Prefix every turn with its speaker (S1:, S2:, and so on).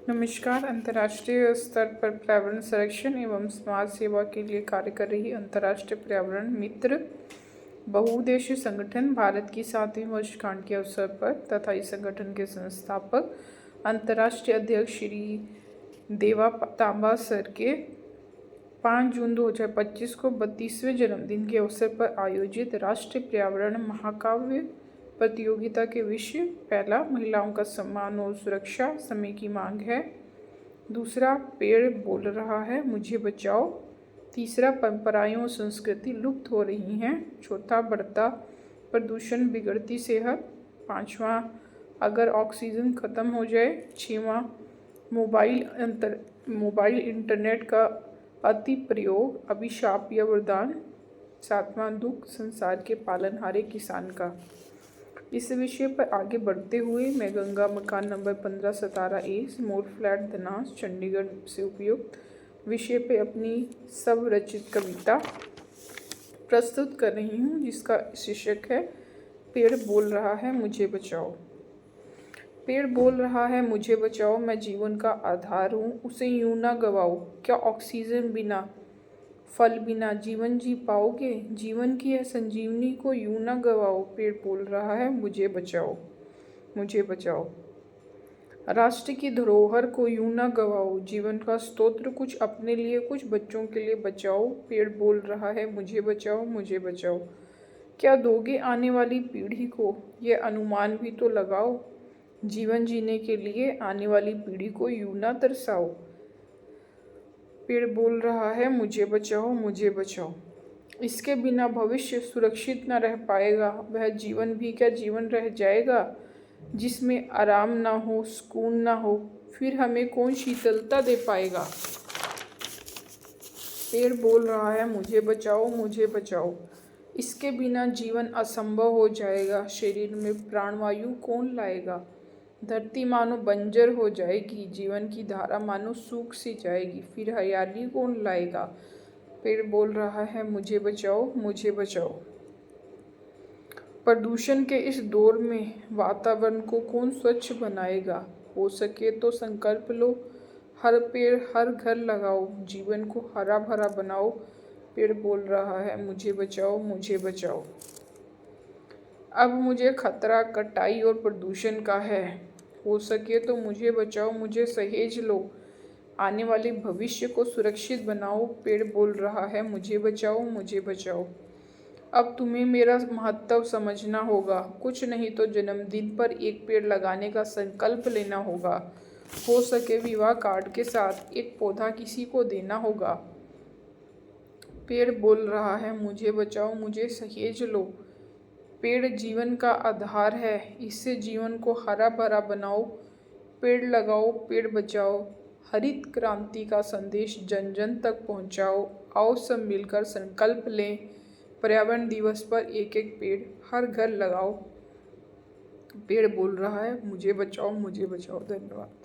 S1: नमस्कार। अंतर्राष्ट्रीय स्तर पर पर्यावरण संरक्षण एवं समाज सेवा के लिए कार्य कर रही अंतर्राष्ट्रीय पर्यावरण मित्र बहुउद्देशीय संगठन भारत की 7वीं वर्षगांठ के अवसर पर तथा इस संगठन के संस्थापक अंतर्राष्ट्रीय अध्यक्ष श्री देवा तांबा सर के 5 जून 2025 को 32वें जन्मदिन के अवसर पर आयोजित राष्ट्रीय पर्यावरण महाकाव्य प्रतियोगिता के विषय पहला महिलाओं का सम्मान और सुरक्षा समय की मांग है। दूसरा पेड़ बोल रहा है मुझे बचाओ। तीसरा परंपराएं और संस्कृति लुप्त हो रही हैं। चौथा बढ़ता प्रदूषण बिगड़ती सेहत। पांचवा अगर ऑक्सीजन खत्म हो जाए। छठवां मोबाइल इंटरनेट का अति प्रयोग अभिशाप या वरदान। सातवां दुख संसार के पालनहारे किसान का। इस विषय पर आगे बढ़ते हुए मैं गंगा मकान number 1517A small flat Dhanas Chandigarh से उपयुक्त विषय पे अपनी स्वरचित कविता प्रस्तुत कर रही हूँ, जिसका शीर्षक है पेड़ बोल रहा है मुझे बचाओ। पेड़ बोल रहा है मुझे बचाओ, मैं जीवन का आधार हूँ, उसे यूं ना गवाओ। क्या ऑक्सीजन बिना फल बिना जीवन जी पाओगे? जीवन की है संजीवनी को यूं ना गवाओ। पेड़ बोल रहा है मुझे बचाओ, मुझे बचाओ। राष्ट्र की धरोहर को यूं ना गवाओ। जीवन का स्तोत्र कुछ अपने लिए कुछ बच्चों के लिए बचाओ। पेड़ बोल रहा है मुझे बचाओ, मुझे बचाओ। क्या दोगे आने वाली पीढ़ी को? ये अनुमान भी तो लगाओ। जीवन जीने के लिए आने वाली पीढ़ी को यूं ना तरसाओ। पेड़ बोल रहा है मुझे बचाओ, मुझे बचाओ। इसके बिना भविष्य सुरक्षित न रह पाएगा। वह जीवन भी क्या जीवन रह जाएगा जिसमें आराम ना हो, सुकून ना हो। फिर हमें कौन शीतलता दे पाएगा? पेड़ बोल रहा है मुझे बचाओ, मुझे बचाओ। इसके बिना जीवन असंभव हो जाएगा। शरीर में प्राणवायु कौन लाएगा? धरती मानो बंजर हो जाएगी। जीवन की धारा मानो सूख सी जाएगी। फिर हरियाली कौन लाएगा? पेड़ बोल रहा है मुझे बचाओ, मुझे बचाओ। प्रदूषण के इस दौर में वातावरण को कौन स्वच्छ बनाएगा? हो सके तो संकल्प लो, हर पेड़ हर घर लगाओ, जीवन को हरा भरा बनाओ। पेड़ बोल रहा है मुझे बचाओ, मुझे बचाओ। अब मुझे खतरा कटाई और प्रदूषण का है। हो सके तो मुझे बचाओ, मुझे सहेज लो, आने वाले भविष्य को सुरक्षित बनाओ। पेड़ बोल रहा है मुझे बचाओ, मुझे बचाओ। अब तुम्हें मेरा महत्व समझना होगा। कुछ नहीं तो जन्मदिन पर एक पेड़ लगाने का संकल्प लेना होगा। हो सके विवाह कार्ड के साथ एक पौधा किसी को देना होगा। पेड़ बोल रहा है मुझे बचाओ, मुझे सहेज लो। पेड़ जीवन का आधार है, इससे जीवन को हरा भरा बनाओ। पेड़ लगाओ, पेड़ बचाओ। हरित क्रांति का संदेश जन जन तक पहुंचाओ। आओ सब मिलकर संकल्प लें, पर्यावरण दिवस पर एक एक पेड़ हर घर लगाओ। पेड़ बोल रहा है मुझे बचाओ, मुझे बचाओ। धन्यवाद।